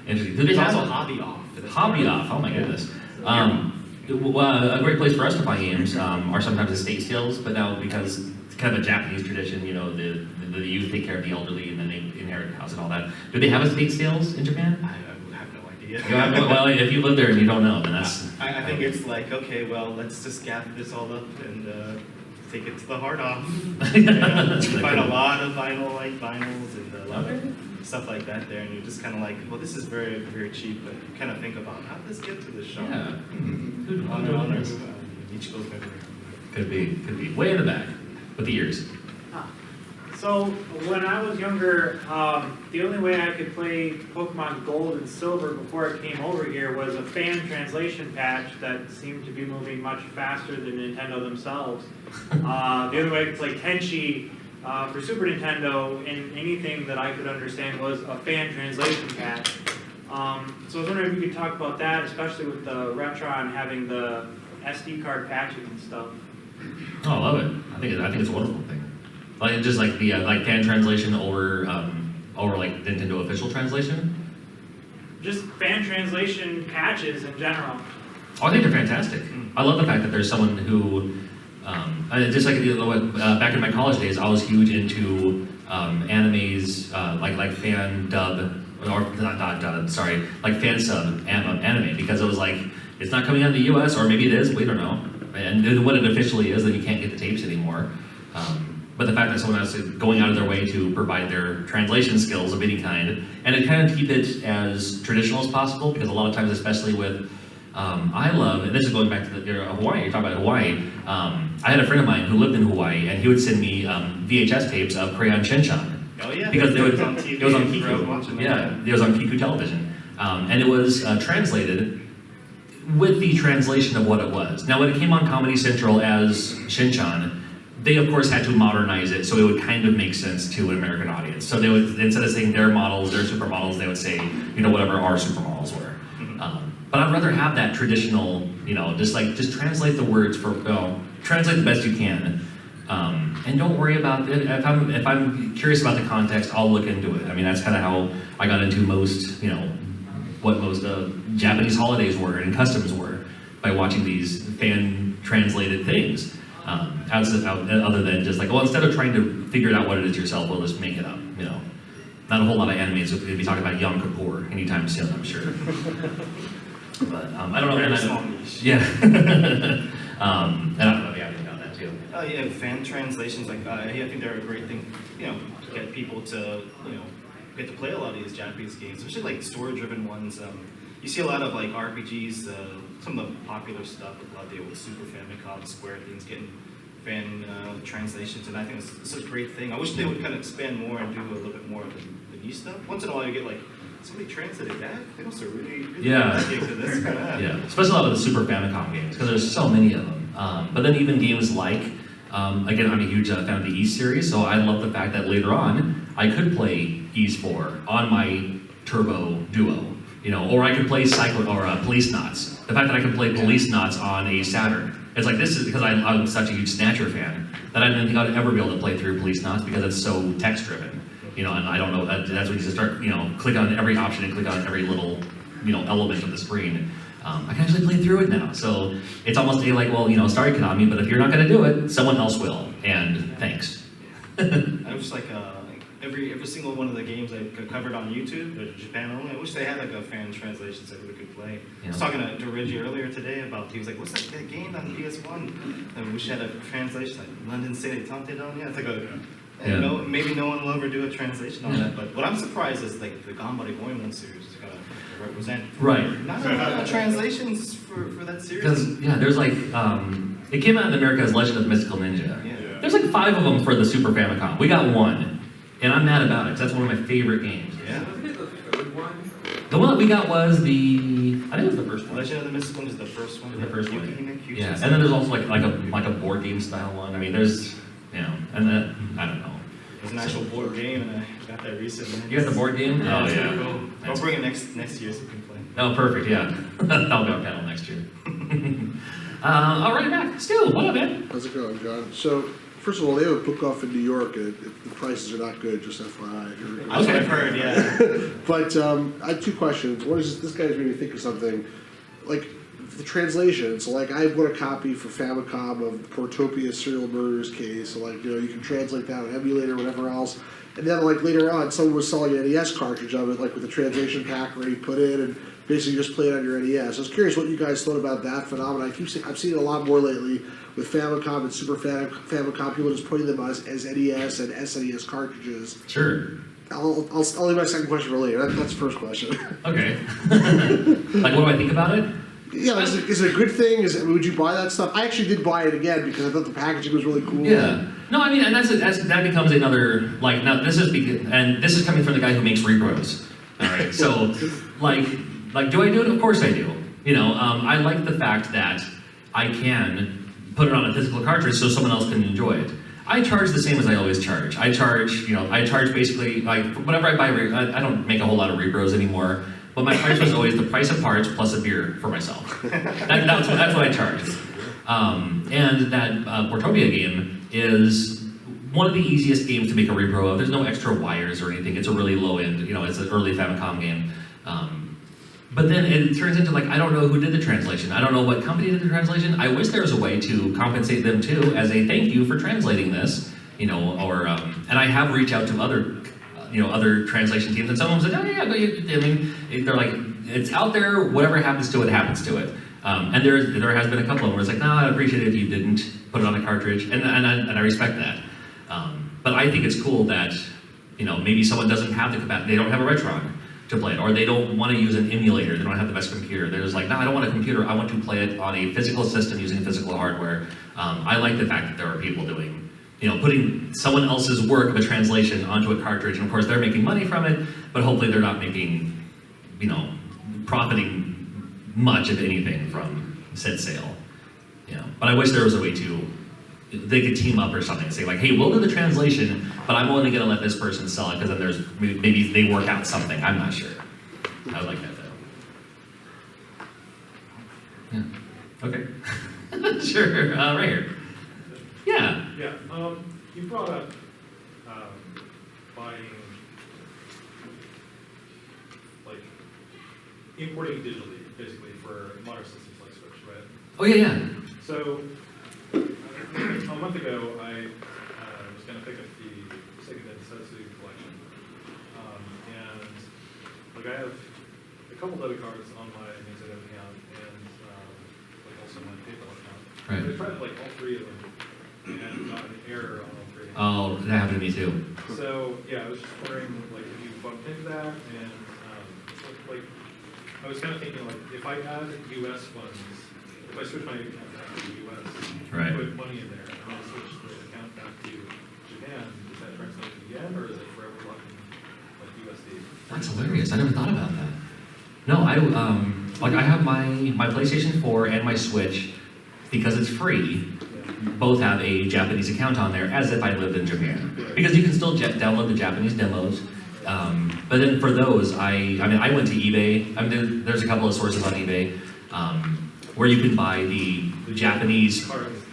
[SPEAKER 1] Interesting. Do they
[SPEAKER 2] There's
[SPEAKER 1] have
[SPEAKER 2] also
[SPEAKER 1] a
[SPEAKER 2] Hobby Off.
[SPEAKER 1] hobby off? Oh my goodness. A great place for us to buy games are sometimes estate sales, but now because it's kind of a Japanese tradition, you know, the youth take care of the elderly and then they inherit the house and all that. Do they have estate sales in Japan?
[SPEAKER 2] I have no idea.
[SPEAKER 1] You have no- well, if you live there and you don't know, then that's.
[SPEAKER 2] I think it's like, okay, well, let's just gather this all up and take it to the hard off. You find a lot of vinyls and a lot of stuff like that there, and you're just kind of like, well, this is very, very cheap, but you kind of think about, how did this get to this shop?
[SPEAKER 1] Yeah.
[SPEAKER 2] On Ichigo's memory.
[SPEAKER 1] Could be. Way in the back with the ears.
[SPEAKER 11] So when I was younger, the only way I could play Pokemon Gold and Silver before it came over here was a fan translation patch that seemed to be moving much faster than Nintendo themselves. The only way I could play Tenchi for Super Nintendo in anything that I could understand was a fan translation patch. So I was wondering if you could talk about that, especially with the Retron having the SD card patching and stuff.
[SPEAKER 1] Oh, I love it. I think it's a wonderful thing. Like just like the like fan translation over like Nintendo official translation.
[SPEAKER 11] Just fan translation patches in general.
[SPEAKER 1] Oh, I think they're fantastic. I love the fact that there's someone who, just like back in my college days, I was huge into animes like fan dub or not dub, sorry, like fan sub anime because it was like it's not coming out in the U.S. or maybe it is, we don't know. And what it officially is, that you can't get the tapes anymore. But the fact that someone else is going out of their way to provide their translation skills of any kind, and to kind of keep it as traditional as possible, because a lot of times, especially with, I love, and this is going back to Hawaii, you're talking about Hawaii, I had a friend of mine who lived in Hawaii, and he would send me VHS tapes of Crayon Shinchan.
[SPEAKER 2] Oh yeah,
[SPEAKER 1] Because
[SPEAKER 2] it was on TV.
[SPEAKER 1] it was on
[SPEAKER 2] I was
[SPEAKER 1] Kiku.
[SPEAKER 2] watching that.
[SPEAKER 1] Yeah, it was on Kiku television. And it was translated with the translation of what it was. Now, when it came on Comedy Central as Shinchan, they of course had to modernize it so it would kind of make sense to an American audience. So they would, instead of saying their models, their supermodels, they would say, you know, whatever our supermodels were. But I'd rather have that traditional, you know, just translate the words translate the best you can. And don't worry about it. If I'm curious about the context, I'll look into it. I mean, that's kind of how I got into most, you know, what most Japanese holidays were and customs were. by watching these fan translated things. Other than just like, well, instead of trying to figure out what it is yourself, we'll just make it up, you know. Not a whole lot of animes will be talking about Yom Kippur anytime soon, I'm sure. But I don't know.
[SPEAKER 2] Very small niche.
[SPEAKER 1] Yeah. And I don't know, yeah, I about that too.
[SPEAKER 2] Oh yeah, fan translations, like, I think they're a great thing, you know, to get people to, you know, get to play a lot of these Japanese games, especially like story-driven ones. You see a lot of like RPGs, some of the popular stuff, a lot of the old Super Famicom, Square things getting fan translations, and I think it's a great thing. I wish they would kind of expand more and do a little bit more of the new stuff. Once in a while you get like, somebody translated that? They must have really
[SPEAKER 1] Yeah.
[SPEAKER 2] to this.
[SPEAKER 1] Yeah, especially a lot of the Super Famicom games, because there's so many of them. But then even games like, again, I'm a huge fan of the Ys series, so I love the fact that later on, I could play Ys 4 on my Turbo Duo, you know, or I could play Police Knots. The fact that I can play Police Knots on a Saturn. It's like, this is because I'm such a huge Snatcher fan, that I didn't think I'd ever be able to play through Police Knots because it's so text-driven. You know, and I don't know, that's when you just start, you know, click on every option and click on every little, you know, element of the screen. I can actually play through it now. So it's almost a like, well, you know, sorry Konami, but if you're not gonna do it, someone else will, and thanks.
[SPEAKER 2] I wish like every single one of the games I covered on YouTube, but Japan only, I wish they had like a fan translation so we could play. I was talking to Reggie earlier today about, he was like, what's that game on PS1? And we wish had a translation, like London City Tantedon. Yeah, it's like a,
[SPEAKER 1] Yeah.
[SPEAKER 2] no, maybe no one will ever do a translation on that, but what I'm surprised is like the Ganbare Goemon series is gonna represent.
[SPEAKER 1] Right.
[SPEAKER 2] Not a lot of translations for that series.
[SPEAKER 1] Because, yeah, there's like, it came out in America as Legend of Mystical Ninja.
[SPEAKER 2] Yeah.
[SPEAKER 1] There's like 5 of them for the Super Famicom. We got 1, and I'm mad about it, because that's one of my favorite games.
[SPEAKER 2] Yeah.
[SPEAKER 5] Wasn't it the third one?
[SPEAKER 1] The one that we got was I think it was the first one.
[SPEAKER 2] Legend of the Mystical is the first one.
[SPEAKER 1] The first one.
[SPEAKER 2] Yuki
[SPEAKER 1] Yeah, and then there's also like a board game style one. I mean, there's, you know, and then, I don't know.
[SPEAKER 2] There's an actual board game, and I got that recently.
[SPEAKER 1] You got the board game?
[SPEAKER 2] Yeah,
[SPEAKER 1] Oh,
[SPEAKER 2] it's
[SPEAKER 1] yeah.
[SPEAKER 2] pretty cool. I'll bring it next year so we can play.
[SPEAKER 1] Oh, perfect, yeah. That'll be our panel next year. All right, Mac. Stu, what up, man?
[SPEAKER 10] How's it going, John? So, first of all, they have a book off in New York, and the prices are not good, just FYI.
[SPEAKER 2] That's what I've heard, yeah.
[SPEAKER 10] But I have 2 questions. One is, this guy's made me think of something. Like, the translation. So, like, I bought a copy for Famicom of the Portopia Serial Murders case. So, like, you know, you can translate that on emulator, whatever else. And then, like, later on, someone was selling an NES cartridge of it, like, with the translation pack already put in, and basically just play it on your NES. I was curious what you guys thought about that phenomenon. I've seen it a lot more lately with Famicom and Super Famicom, people just putting them as NES and SNES cartridges.
[SPEAKER 1] Sure.
[SPEAKER 10] I'll leave my second question for later. That's the first question.
[SPEAKER 1] Okay. Like, what do I think about it?
[SPEAKER 10] Yeah, is it a good thing? Would you buy that stuff? I actually did buy it again because I thought the packaging was really cool.
[SPEAKER 1] Yeah. No, I mean, and that becomes another, like, now this is coming from the guy who makes repros. All right, so, like, do I do it? Of course I do. You know, I like the fact that I can put it on a physical cartridge so someone else can enjoy it. I charge the same as I always charge. I charge basically, like, whenever I buy, I don't make a whole lot of repros anymore, but my price was always the price of parts plus a beer for myself. That's what I charged. And that Portopia game is one of the easiest games to make a repro of. There's no extra wires or anything. It's a really low end, you know, it's an early Famicom game. But then it turns into, like, I don't know who did the translation. I don't know what company did the translation. I wish there was a way to compensate them too, as a thank you for translating this, you know, or, and I have reached out to other, other translation teams, and someone said, oh yeah, but I mean, they're like, it's out there, whatever happens to it, happens to it. And there has been a couple of them where it's like, no, I'd appreciate it if you didn't put it on a cartridge, and I respect that. But I think it's cool that, you know, maybe someone doesn't have the capacity, they don't have a Retron to play it, or they don't want to use an emulator, they don't have the best computer. They're just like, no, I don't want a computer, I want to play it on a physical system using physical hardware. I like the fact that there are people doing, you know, putting someone else's work of a translation onto a cartridge, and of course they're making money from it, but hopefully they're not making, you know, profiting much, if anything, from said sale. You know, but I wish there was a way to, they could team up or something and say like, hey, we'll do the translation, but I'm only gonna let this person sell it because then there's, maybe they work out something, I'm not sure. I would like that though. Yeah, okay. Sure, right here. Yeah.
[SPEAKER 12] Yeah, you brought up buying, like, importing digitally, basically, for modern systems like Switch, right?
[SPEAKER 1] Oh, yeah, yeah.
[SPEAKER 12] So, a month ago, I was gonna pick up the Sega Necessity collection. And, like, I have a couple debit cards on my Nintendo account and, like, also my PayPal account.
[SPEAKER 1] Right.
[SPEAKER 12] I tried, like, all three of them and got an error on all three.
[SPEAKER 1] Oh, that happened to me too.
[SPEAKER 12] So, yeah, I was just wondering, like, if you bumped into that, and, like, I was kind of thinking, like, if I add US funds, if I switch my account back to US,
[SPEAKER 1] Right.
[SPEAKER 12] put money in there, and then switch the account back to Japan, does that translate to yen, or is it forever locked in, like, USD?
[SPEAKER 1] That's hilarious. I never thought about that. No, like I have my PlayStation 4 and my Switch, because it's free, both have a Japanese account on there, as if I lived in Japan. Because you can still download the Japanese demos. But then for those, I went to eBay. I mean, there's a couple of sources on eBay where you can buy the Japanese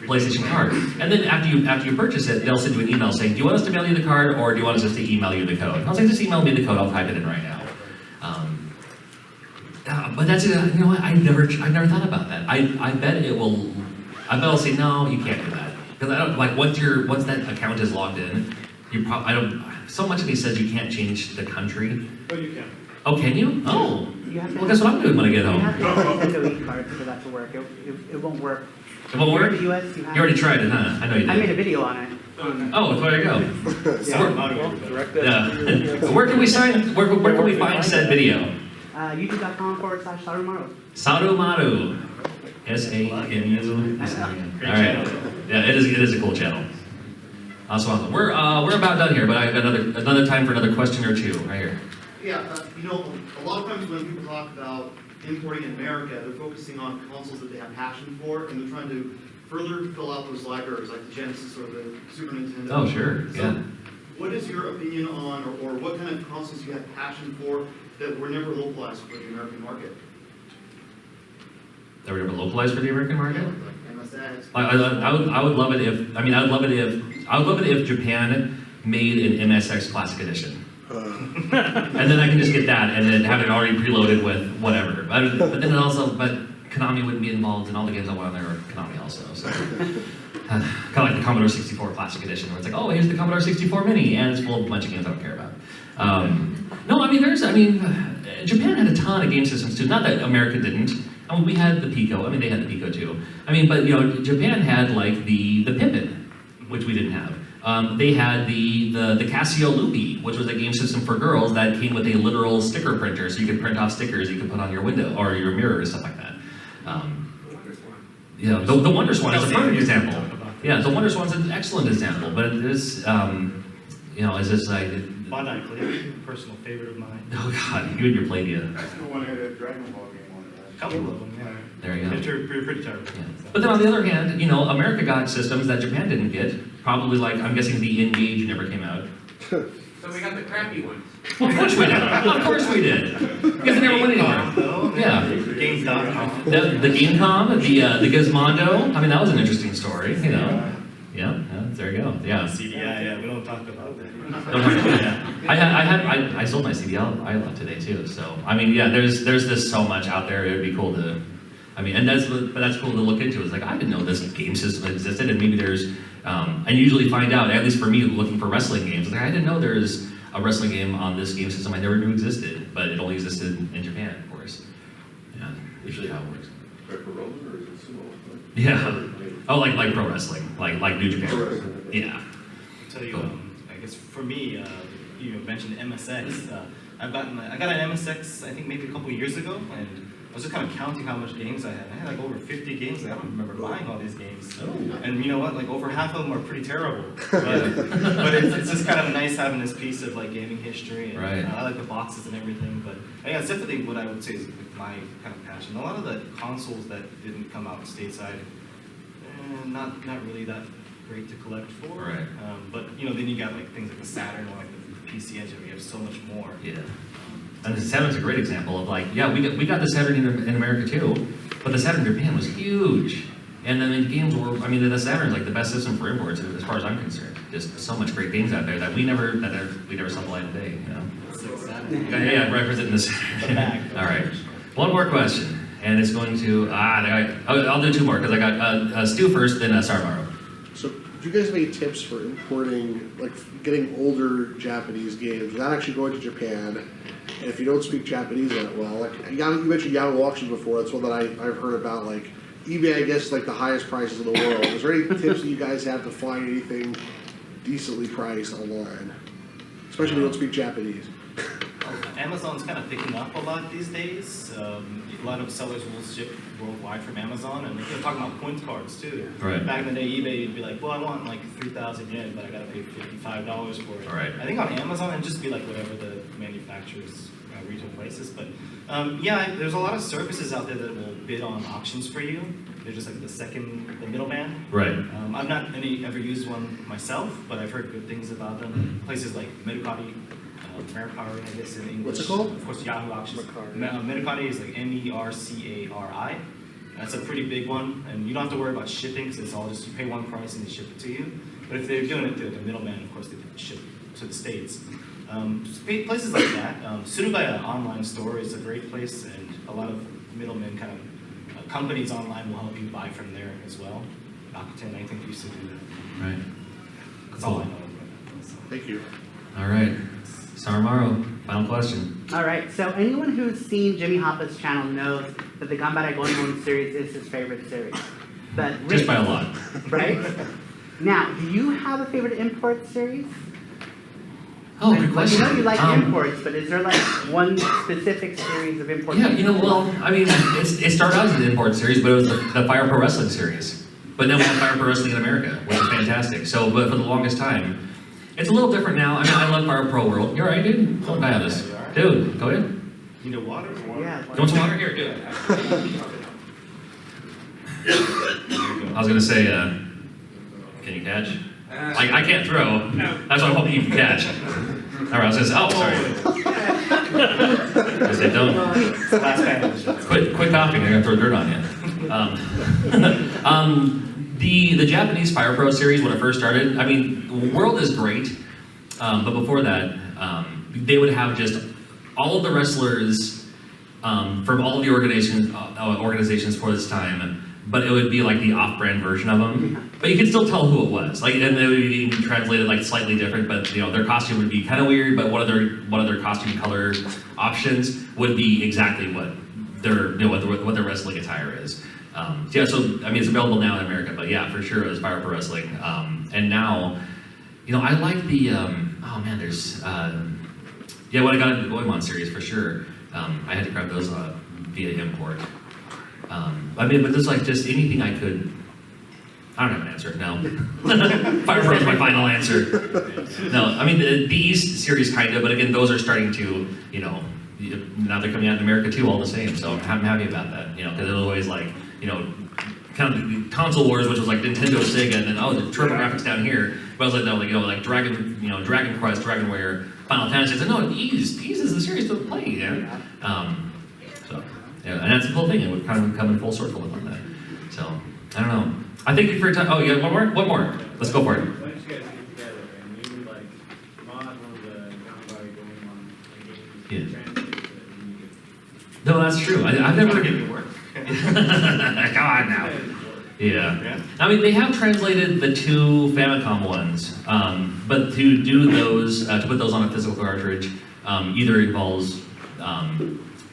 [SPEAKER 1] PlayStation card. And then after you purchase it, they'll send you an email saying, do you want us to mail you the card, or do you want us just to email you the code? And I was like, just email me the code, I'll type it in right now. But that's, you know what, I never thought about that. I bet I'll say, no, you can't do that. Because I don't, like, once that account is logged in, so much of me says you can't change the country.
[SPEAKER 12] Oh, you can.
[SPEAKER 1] Oh, can you? Oh,
[SPEAKER 13] You have to
[SPEAKER 1] well, guess what I'm doing when I get
[SPEAKER 13] You
[SPEAKER 1] home?
[SPEAKER 13] have to have a Nintendo card for that to work. It won't work.
[SPEAKER 1] It won't
[SPEAKER 13] Here
[SPEAKER 1] work?
[SPEAKER 13] in the US, you have
[SPEAKER 1] You already tried it, huh? I know you did.
[SPEAKER 13] I made a video on it.
[SPEAKER 1] Oh, there you go.
[SPEAKER 13] Yeah.
[SPEAKER 1] Yeah. Where can we find said video?
[SPEAKER 13] YouTube.com/Sarumaru.
[SPEAKER 1] Sarumaru. S-A-M-U. All right. Yeah, it is a cool channel. Awesome. We're about done here, but I have another time for another question or two right here.
[SPEAKER 14] Yeah, you know, a lot of times when people talk about importing in America, they're focusing on consoles that they have passion for, and they're trying to further fill out those libraries, like the Genesis or the Super Nintendo.
[SPEAKER 1] Oh, sure.
[SPEAKER 14] So,
[SPEAKER 1] Yeah.
[SPEAKER 14] what is your opinion on, or what kind of consoles you have passion for that were never localized for the American market?
[SPEAKER 1] That were never localized for the American market?
[SPEAKER 14] Like MSX.
[SPEAKER 1] I would love it if Japan made an MSX Classic Edition. And then I can just get that and then have it already preloaded with whatever. But then Konami wouldn't be involved, and all the games I want on there are Konami also. So. Kind of like the Commodore 64 Classic Edition, where it's like, oh, here's the Commodore 64 Mini, and it's full of a bunch of games I don't care about. Japan had a ton of game systems too. Not that America didn't. I mean, we had the Pico. I mean, they had the Pico too. I mean, but Japan had like the Pippin, which we didn't have. They had the Casio Loopy, which was a game system for girls that came with a literal sticker printer, so you could print off stickers you could put on your window or your mirror or stuff like that. The Wonder Swan is a perfect example. Yeah, the Wonder Swan's an excellent example, but it is, it's just like...
[SPEAKER 2] Bandai Clear, personal favorite of mine.
[SPEAKER 1] Oh God, you and your Playdia.
[SPEAKER 3] I still want to hit a Dragon Ball game on it.
[SPEAKER 2] A couple of them, yeah.
[SPEAKER 1] There you go.
[SPEAKER 2] They're pretty terrible.
[SPEAKER 1] Yeah. But then on the other hand, America got systems that Japan didn't get. Probably like, I'm guessing the Engage never came out.
[SPEAKER 5] So we got the crappy ones.
[SPEAKER 1] Well, of course we did. Of course we did. Because they never went anywhere. Yeah.
[SPEAKER 2] Games.com.
[SPEAKER 1] The Gamecom, the Gizmondo. I mean, that was an interesting story, Yeah, there you go. Yeah.
[SPEAKER 2] CDI, yeah, we don't talk about that.
[SPEAKER 1] I sold my CDL I left today too. So I mean, yeah, there's this so much out there. It would be cool to, and that's cool to look into. It's like I didn't know this game system existed, and maybe there's. I usually find out, at least for me, looking for wrestling games. Like I didn't know there's a wrestling game on this game system. I never knew existed, but it only existed in Japan, of course. Yeah, usually how it works.
[SPEAKER 3] Pro Roller or is it sumo?
[SPEAKER 1] Yeah. Oh, like pro wrestling, like New Japan. Yeah.
[SPEAKER 2] I'll tell you, I guess for me, you mentioned MSX. I got an MSX, I think maybe a couple years ago, and I was just kind of counting how much games I had. I had like over 50 games. I don't remember buying all these games. And you know what? Like over half of them are pretty terrible. But it's just kind of nice having this piece of like gaming history. And,
[SPEAKER 1] right.
[SPEAKER 2] I like the boxes and everything. But yeah, it's definitely what I would say is my kind of passion. A lot of the consoles that didn't come out stateside, not really that great to collect for.
[SPEAKER 1] Right.
[SPEAKER 2] But then you got like things like the Saturn or like the PC Engine. We have so much more.
[SPEAKER 1] Yeah. And the Saturn's a great example of like, yeah, we got the Saturn in America too, but the Saturn in Japan was huge. And then the games were, the Saturn's like the best system for imports as far as I'm concerned. Just so much great games out there that we never supply today,
[SPEAKER 2] Saturn.
[SPEAKER 1] Yeah, representing this. All right. One more question. and it's going to, I'll do two more, because I got Stu first, then Sarmaro.
[SPEAKER 10] So, do you guys have any tips for importing, like, getting older Japanese games without actually going to Japan? And if you don't speak Japanese that well, like, you mentioned Yahoo Auctions before, that's one that I've heard about, like, eBay, I guess, is like the highest prices in the world. Is there any tips that you guys have to find anything decently priced online? Especially if you don't speak Japanese.
[SPEAKER 2] Amazon's kind of picking up a lot these days. A lot of sellers will ship worldwide from Amazon, and they're talking about point cards too.
[SPEAKER 1] Right.
[SPEAKER 2] Back in the day, eBay would be like, well, I want like 3,000 yen, but I gotta pay $55 for it.
[SPEAKER 1] Right.
[SPEAKER 2] I think on Amazon, it'd just be like whatever the manufacturer's retail price is. But yeah, there's a lot of services out there that will bid on auctions for you. They're just like the middleman.
[SPEAKER 1] Right.
[SPEAKER 2] I've not ever used one myself, but I've heard good things about them. Places like Mercari, Mercari, I guess in English.
[SPEAKER 10] What's it called?
[SPEAKER 2] Of course, Yahoo Auctions.
[SPEAKER 10] Mercari.
[SPEAKER 2] Mercari is like Mercari. That's a pretty big one, and you don't have to worry about shipping because it's all just you pay one price and they ship it to you. But if they're doing it through the middleman, of course, they ship to the States. Places like that. Surugaya online store is a great place, and a lot of middlemen kind of companies online will help you buy from there as well. Rakuten, I think, used to do that.
[SPEAKER 1] Right.
[SPEAKER 2] That's all I know.
[SPEAKER 10] Thank you.
[SPEAKER 1] All right. Sarmaro, final question.
[SPEAKER 13] All right, so anyone who's seen Jimmy Hopa's channel knows that the Ganbare Goemon series is his favorite series. But
[SPEAKER 1] Just by a lot.
[SPEAKER 13] right? Now, do you have a favorite import series?
[SPEAKER 1] Oh, good question.
[SPEAKER 13] I know you like imports, but is there like one specific series of imports?
[SPEAKER 1] Yeah, well, I mean, it started out as an import series, but it was the Fire Pro Wrestling series. But then we have Fire Pro Wrestling in America, which is fantastic. So, but for the longest time, it's a little different now. I mean, I love Fire Pro World. You're right, dude. Don't die on this. Dude, go ahead.
[SPEAKER 2] You know water?
[SPEAKER 13] Yeah.
[SPEAKER 1] You want some water? Here, do it. I was gonna say, can you catch? Like, I can't throw. That's why I'm hoping you can catch. All right, I was gonna say, oh, sorry. I said, don't.
[SPEAKER 2] Last panel.
[SPEAKER 1] Quit coughing, I'm gonna throw dirt on you. The Japanese Fire Pro series, when it first started, I mean, World is great, but before that, they would have just all of the wrestlers from all of the organizations for this time, but it would be like the off-brand version of them. But you could still tell who it was. Like, and they would be translated like slightly different, but their costume would be kind of weird. But one of their costume color options would be exactly what their what their wrestling attire is. Yeah, so I mean it's available now in America, but yeah, for sure it was Fire Pro Wrestling. And now, I like the oh man, there's yeah, when I got into the Goemon series for sure, I had to grab those via import. I mean, but there's like just anything I could. I don't have an answer. No, Fire Pro is my final answer. No, I mean the East series kind of, but again, those are starting to now they're coming out in America too, all the same. So I'm happy about that. Because it was always like kind of the console wars, which was like Nintendo, Sega, and then the TurboGrafx down here. But I was like, no, like Dragon Quest, Dragon Warrior, Final Fantasy. I said, no, Ease is the series to play. Yeah. So yeah, and that's the whole thing. It would kind of come in full circle on that. So I don't know. I thank you for your time. Oh, yeah, one more. Let's go for it.
[SPEAKER 6] Why don't you guys get together and you like mod one of the Ganbare Goemon games, translate it, and you get.
[SPEAKER 1] No, that's true. I've never.
[SPEAKER 2] Give me work.
[SPEAKER 1] Come on now. Yeah. I mean, they have translated the two Famicom ones, but to do those, to put those on a physical cartridge, either involves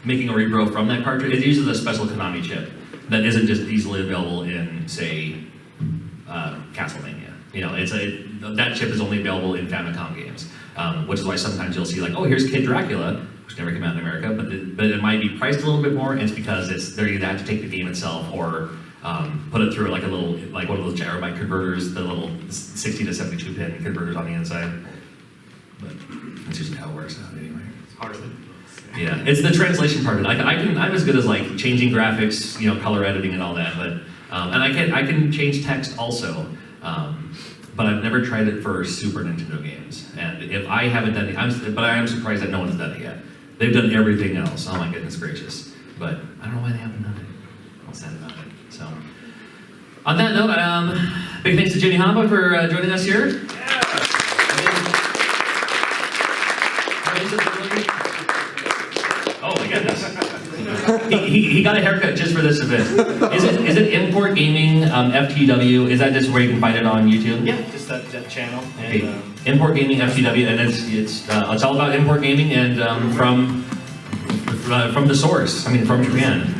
[SPEAKER 1] making a repro from that cartridge. It uses a special Konami chip that isn't just easily available in, say, Castlevania. That chip is only available in Famicom games, which is why sometimes you'll see like, oh, here's Kid Dracula, which never came out in America, but it might be priced a little bit more, and it's because they're either have to take the game itself or put it through like one of those gyrobyte converters, the little 60 to 72 pin converters on the inside. But that's usually how it works out anyway.
[SPEAKER 2] It's harder than
[SPEAKER 1] yeah, it's the translation part of it. I'm as good as like changing graphics, color editing and all that, but and I can change text also. But I've never tried it for Super Nintendo games. And if I haven't done it, but I am surprised that no one's done it yet. They've done everything else. Oh my goodness gracious. But I don't know why they haven't done it. I'm sad about it. So, on that note, big thanks to Jimmy Hapa for joining us here. Oh my goodness. He got a haircut just for this event. Is it Import Gaming FTW? Is that just where you can find it on YouTube?
[SPEAKER 2] Yeah, just that channel.
[SPEAKER 1] Okay.
[SPEAKER 2] And,
[SPEAKER 1] Import Gaming FTW, and it's all about import gaming and from the source. I mean, from Japan.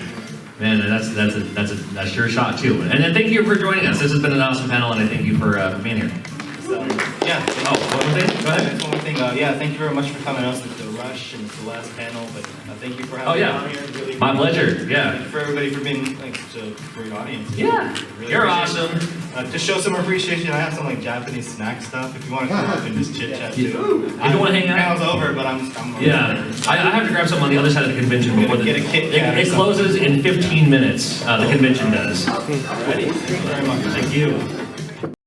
[SPEAKER 1] Man, and that's a sure shot too. And then thank you for joining us. This has been an awesome panel, and I thank you for being here.
[SPEAKER 2] so, yeah.
[SPEAKER 1] Oh, one more thing? Go ahead.
[SPEAKER 2] One more thing. Yeah, thank you very much for coming. I was with the Rush and it's the last panel, but thank you for having
[SPEAKER 1] Oh, yeah.
[SPEAKER 2] me on here. Really
[SPEAKER 1] My pleasure. Yeah.
[SPEAKER 2] Thank you for everybody for being like such a great audience.
[SPEAKER 1] Yeah.
[SPEAKER 2] Really
[SPEAKER 1] You're
[SPEAKER 2] appreciate
[SPEAKER 1] awesome.
[SPEAKER 2] it. To show some appreciation, I have some like Japanese snack stuff. If you want to come up and just chit chat too.
[SPEAKER 1] If you want to hang out.
[SPEAKER 2] Panel's over, but I'm
[SPEAKER 1] Yeah, I have to grab something on the other side of the convention before
[SPEAKER 2] Get a Kit Kat or
[SPEAKER 1] it closes in 15 minutes. The convention does.
[SPEAKER 2] Alrighty. Thank you very much.
[SPEAKER 1] Thank you.